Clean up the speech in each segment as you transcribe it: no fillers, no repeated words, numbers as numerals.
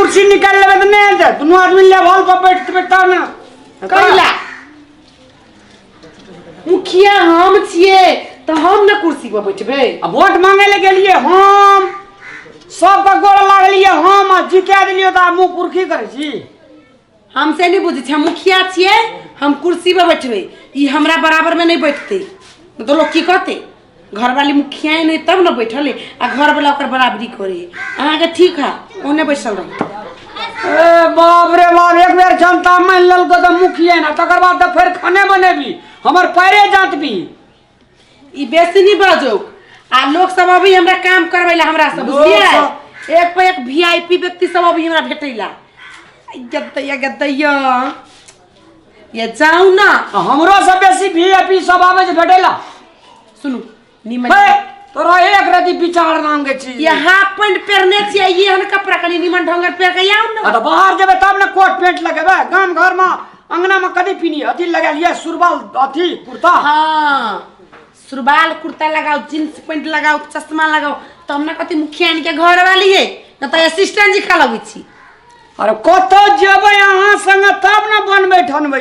कुर्सी निकाल लेबे त नहीं दे दोनों आदमी लेवल पर बैठता ना कैला मुखिया हम छिए तो हम ना कुर्सी पर बैठबे। अब वोट मांगे ले गेलिए हम सब का गोड़ लागलिए हम जिता दिलियो त मुंह पुरखी करे छी। हमसे नहीं बुझे छे मुखिया छिए हम कुर्सी पर बैठबे ई हमरा बराबर में नहीं बैठते तो लोग की कहते घर वाली मुखिया नहीं तब ना बैठल आ घर वाला ओकर बराबरी करे अहाँ के ठीक है ओने बैठल रही। ए बाप रे बाप एक बेर जनता मान लेल को त मुखिया ना तकर बाद त फिर खाने बनेबी हमर पैरे जातबी ई बेसी नहीं बाजो आ लोग सब अभी हमरा काम करवेला हमरा सब बुझिए एक पे एक वीआईपी व्यक्ति सब अभी हमरा भेटैला गद्दैया ये जाऊ ना हमरो से बेसी वीआईपी सब आवे जे भेटेला। सुनु निमन तोरा एक रति विचार नाम के चीज ये हाफ पैंट पहनने छिए ये हन कपड़ा कनी निमन ढंगर पहन के आऊ ना त बाहर जेबे तब ना कोट पैंट लगेबे गांव घर में अंगना में कदी पिनी अथी लगा लिया सुरबाल अथी कुर्ता हां सुरबाल कुर्ता लगाओ जींस पैंट लगाओ चश्मा लगाओ तो हमना कति मुखिया के घर वाली है न त असिस्टेंट जी खा लगै छी। अरे कत जेबे अहाँ संग तब ना बनबे ठनबे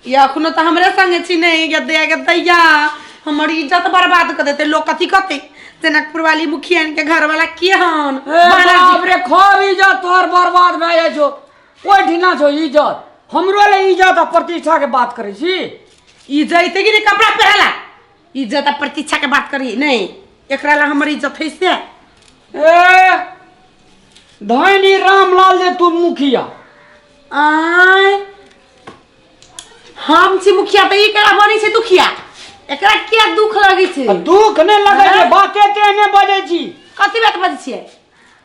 ये अखनो त हमरे संगे छी नहीं गद्दैया हमर इज्जत बर्बाद कर देते लोग कथी कहते जनकपुर वाली मुखिया के घर वाला के हन बाप रे खूब इज्जत तोहर बर्बाद भए जाइ छो कोई ढिना छो इज्जत हमरो ले इज्जत आ प्रतिष्ठा के बात करे छी इज्जत के नहीं कपड़ा पहला इज्जत आ प्रतिष्ठा के बात करी नहीं एकरा ला हमर इज्जत है से ए धनी रामलाल जे तू मुखिया आय हम छी मुखिया त ई केरा बनी छै दुखिया एकरा क्या दुख लगे छे दुख ने लगे छे बाते तेने बजे छी कथि बात बजे छिए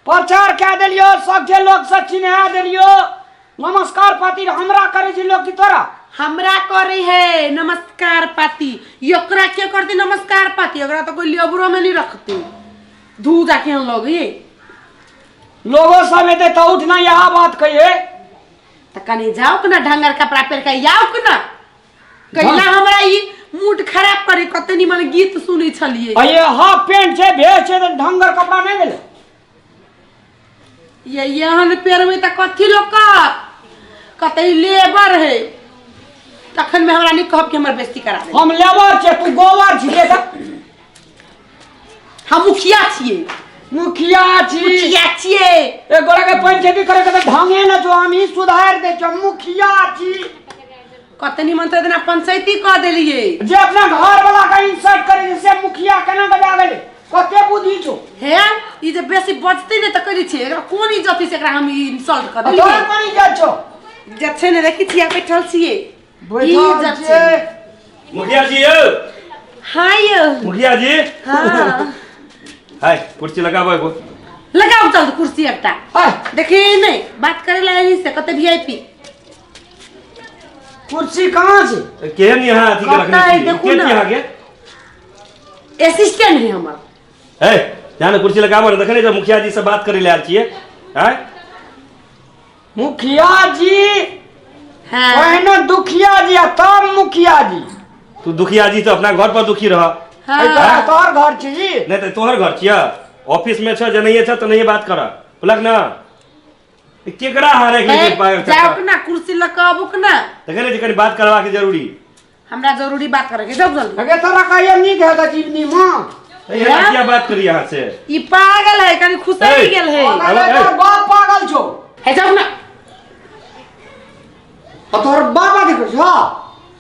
प्रचार कए देलियो सबके लोग से चिन्हा देलियो नमस्कार पाती हमरा करे छी लोग की तोरा हमरा करे है नमस्कार पाती एकरा के करती नमस्कार पाती एकरा तो कोई लेबरो में नहीं रखते धू जाके हम लोग ये लोगों सब एते त उठना यह बात कहिए त कनी जाओ कि ना ढंगर कपड़ा पहन के जाओ कि ना कैला हमरा ई मूड खराब करे कते निमन गीत सुनै छलिए ये हाफ पैंट छे भेष छे त ढंगर कपड़ा नहीं देले ये यहन पैर में त कथि लोग कते लेबर है तखन में हमरा नहीं कहब कि हमर बेइज्जती करा दे हम लेबर छे तू गोबर छी देख हम मुखिया छिए मुखिया छिए ए गोरा के पंचायती करे के ढंगे न जो हम ही सुधार दे छ मुखिया छी कते निमन त देना पंचायती क देलिए जे अपना घर वाला का इंसल्ट करे से मुखिया केना बजा गेले कते बुद्धि छो हे ई जे बेसी बजते ने त करी छे एकरा कोन इज्जत से एकरा हम इंसल्ट कर देलिए तोरा कोन इज्जत छो जछे ने देखि छिया बैठल छिए बैठल छिए मुखिया जी यो हाय मुखिया जी हां हाय कुर्सी लगाबो एगो लगाओ चल कुर्सी एकटा देखी नहीं बात करे लागी से कते वीआईपी कुर्सी कहां छे केहन यहां अथी के रखने छी के यहां के असिस्टेंट है हमर है जाने कुर्सी लगाबो देखने जे मुखिया जी से बात करे ले आल छिए हैं मुखिया जी हां पहले दुखिया जी तब मुखिया जी तू दुखिया जी तो अपना घर पर दुखी रह हां तोहर घर छी नहीं तो तोहर घर छिया ऑफिस में छ जनैये छ त नहीं बात कर बोलक ना केकरा हारे के जाओ ना कुर्सी लगाबो कि ना देखने जे कनी बात करवा के जरूरी हमरा जरूरी बात करे के जब जल्दी अगे तोरा कहियो नीक है त जीवनी मां ये क्या बात करी यहां से ई पागल है कनी खुशाई गेल है तोर बाप पागल छो है जाओ ना तोर बाबा देखो छ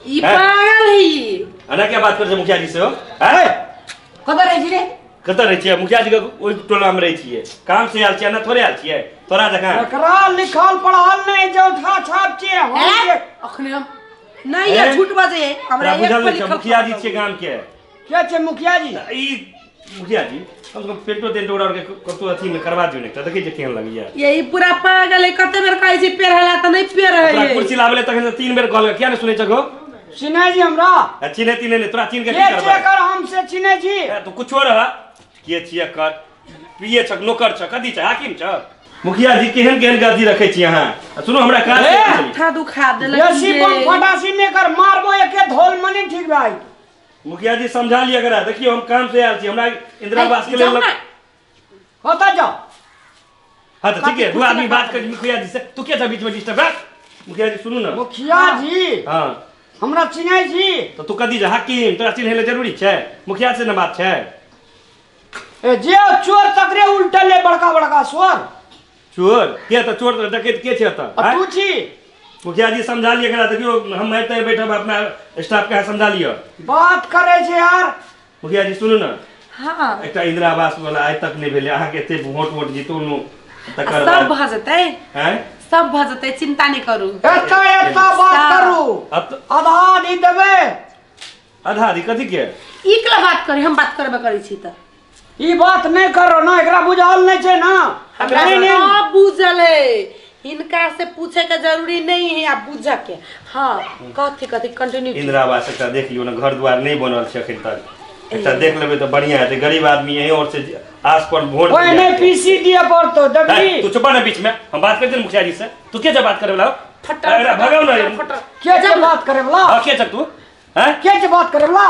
ई पागल है ई अना क्या बात कर मुखिया जी से हो है कदर है जी रे कत रहे छिए मुखिया जी के ओइ टोला में रही छिए काम से आल छिए ना थोड़े आल छिए तोरा जगह एकरा लिखल पढ़ल नहीं जो उठा छाप छिए हम अखने हम नहीं ये झूठ बाजे हमरा एक पर लिखल मुखिया जी छिए गांव के के छे मुखिया जी ई मुखिया जी कम से कम पेटो तेंटो उड़ा के कतो अथी में करवा दियो ने त देखै जे केहन लगिया यही पूरा पागल है कते बेर कहै छी पेर हला त नहीं पेर है कुर्सी लावेले तखन से 3 बेर कहल क्या ने सुनै छगो चिन्हे जी हमरा चिन्हे तीने ने तोरा चिन्ह के के की करबा कर हमसे चिन्हे जी तू कुछो रह के छिए कर पिए छक नौकर छ कदी छ हाकिम छ मुखिया जी केहन केहन गद्दी रखे छी यहां सुनो हमरा काज था दुखा देलक बेसी बम फटासी में कर मारबो एके धोल मने ठीक भाई मुखिया जी समझा लिया करा देखियो हम काम से आल छी हमरा इंदिरा आवास के लिए होता जाओ हाँ तो ठीक है, दो आदमी बात कर मुखिया जी से। तू क्या था बीच में डिस्टर्ब? मुखिया जी सुनू ना। मुखिया जी हाँ हमरा चिन्है छी। तो तू कदी जा हाकिम, तोरा चिन्है ले जरूरी छै? मुखिया से ना बात छै। ए जे चोर तकरे उल्टले बड़का बड़का स्वर। चोर के तो चोर तो डकैत के छै त? आ तू छी। मुखिया जी समझा लिए एकरा, देखियो हम एते बैठब अपना स्टाफ के समझा लियो। बात करे छै यार। मुखिया जी सुनू ना, हाँ एकटा इंदिरा आवास वाला आइ तक नहीं भेले, अहाँ के एते वोट जीतू नु तकर सब बाद भ जेतै, हैं सब भ जेतै, चिंता नहीं करू। एता बात करू। अब तो आधा नहीं देबे। आधा आधी कथी के? इकला बात करी, हम बात करबे करै छी त। ई बात नहीं करो ना, एकरा बुझल नहीं छै ना। हमरा सब बुझल है, इनका से पूछे के जरूरी नहीं है, आप बुझ के। हाँ कथी कथी कंटिन्यू। इंदिरा आवास एकटा देख लियो ना, घर द्वार नहीं बनल छै अखन तक। एकटा देख लेबे तो बढ़िया है, गरीब आदमी यही और से आस पर वोट ओए नहीं पीसी दिए पड़तो दबी। तू चुप ना बीच में, हम बात करते हैं मुखिया जी से। तू क्या बात करे वाला? फटा भगाओ ना। के बात करे वाला? हां के तू हैं? के बात करे वाला?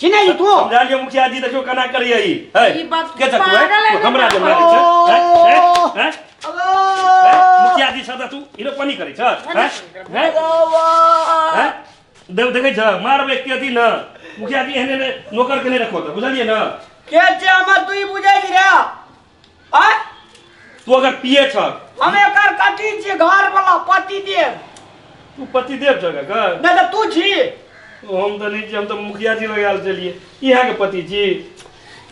चिन्है छी तू? समझा लियो मुखिया जी, देखियो केना करिए ई। ई बात के तू पागल है है? हमरा ना। जमा छै हैं? मुखिया जी सदा तू इरो पानी करे छ हैं? हैं? देखे छ मारबे के अथी ना। मुखिया जी एहने नौकर के नहीं रखो त, बुझलिए ना? के जे हमर तू ही बुझै छी रे। आ तू अगर पिए छ, हम एकर कथी छी? घर वाला पति दे। तू पति देव छ का? नहीं तो तू छी। हम तो नहीं छी, हम तो मुखिया जी लगाल चलिए। इहा के पति छी।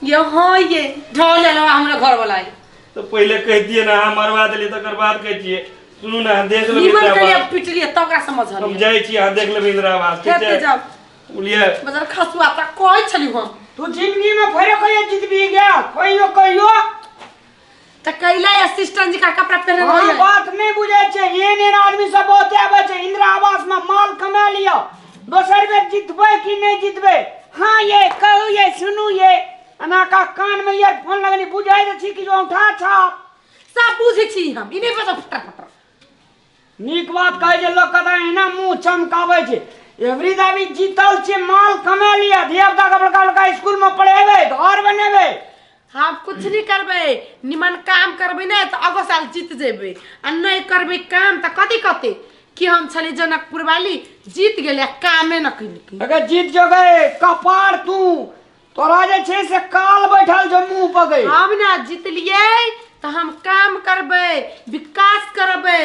ये हाँ ये ढोल ले हमरा घर वाला है। तो पहले कह दिए ना, हम मरवा देली तकर बाद कह दिए। सुनू ना, हम देख लेबै निमन इंदिरा करिए आवास। पिटलिए तब का समझ हम हलिए। जाई छी, हम देख लेबै इंदिरा आवास। ठीक खेते है जाओ, बोलिए। बजार खसुआ त कहै छली हम। तू जिंदगी में फेरे कहियो जितबी गया कहियो त कैला असिस्टेंट जी का कपड़ा पहने हाँ, रहिए। बात नहीं बुझे छे। एहन आदमी सब बहुते आवे छे। इंदिरा आवास में माल कमा लियो, दोसर बेर जितबे कि नहीं जितबे। हाँ ये कहू ये सुनू ये अना का कान में ईयरफोन लगनी बुझाई दे छी कि जो उठा छाप। सब बुझे छी हम, इने पे फटर फटर। नीक बात कहे जे लोग कहता है ना मुंह चमकावे छे। एवरी दावी जीतल छे, माल कमा लिया, धियापुता का बड़का बड़का स्कूल में पढ़ेबे, घर बनेबे। हम कुछ नहीं करबे, निमन काम करबे ना तो अगो साल जीत जेबे। आ नहीं करबे काम त कथी कते कि हम छली जनकपुर वाली जीत गेले, कामे न कइली। अगर जीत जो गए कपार तू तोरा जे छे से काल बैठल जो मुंह पगई। हम ना जीतलिए तो हम काम करबे, विकास करबे,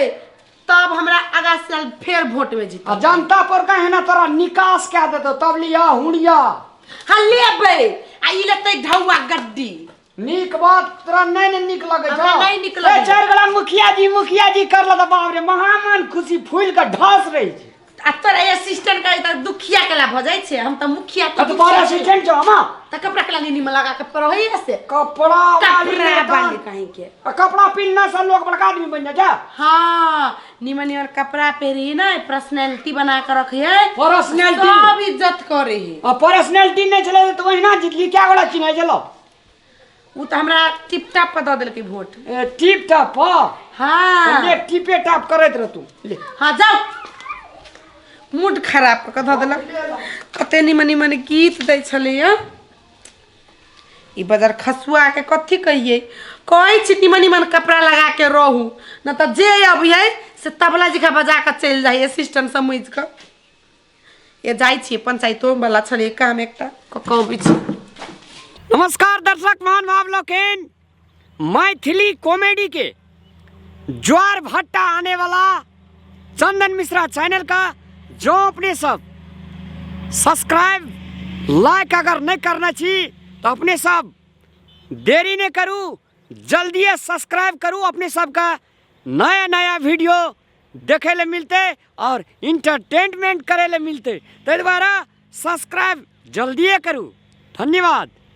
तब हमरा आगा साल फिर वोट में जीत। जनता पर कहे ना तोरा निकास क्या देतो तब लिया हुड़िया। हाँ लेबे आ ई लेते ढौआ गड्डी। नीक बात तोरा नहीं नीक लगे हमरा नहीं नीक लगे। चार गला मुखिया जी कर ला तो बाप रे महामान खुशी फूल का ढास रही छे। आ तोरा असिस्टेंट का त दुखिया केला भ जाय छे, हम त मुखिया तो बारा असिस्टेंट जो हमा त कपड़ा केला निमन लगा के परही से कपड़ा वाली कहीं के कपड़ा पहनना से लोग बड़का आदमी बन जा। हाँ निमन निमन कपड़ा पहरी ना, पर्सनालिटी बना के रखिए, पर्सनालिटी सब इज्जत करे है। और पर्सनालिटी नहीं चले तो वही ना जितली क्या गोला चिन्ह चलो। उ त हमरा टिप टाप पे द देलके वोट। टिप टाप हाँ ले टिपे टाप करत रह तू ले। हाँ जाओ, मूड खराब कर द देलक। कते निमन निमन गीत दै छले ई बाजार खसुआ के कथी कहिए। कहै छी निमन निमन कपड़ा लगा के रहू, न त जे अभी है से तबला जी का बजा के चल जाई असिस्टेंट समझ के। ये जाई छी पंचायतो वाला छले काम एकटा कहबी छी। नमस्कार दर्शक महान भाव लोकेन, मैथिली कॉमेडी के ज्वार भट्टा आने वाला चंदन मिश्रा चैनल का जो अपने सब सब्सक्राइब लाइक अगर नहीं करना चाहिए तो अपने सब देरी नहीं करूँ, जल्दी सब्सक्राइब करूँ। अपने सब का नया नया वीडियो देखे ले मिलते और इंटरटेनमेंट करे ले मिलते, तो द्वारा सब्सक्राइब जल्दी करूँ। धन्यवाद।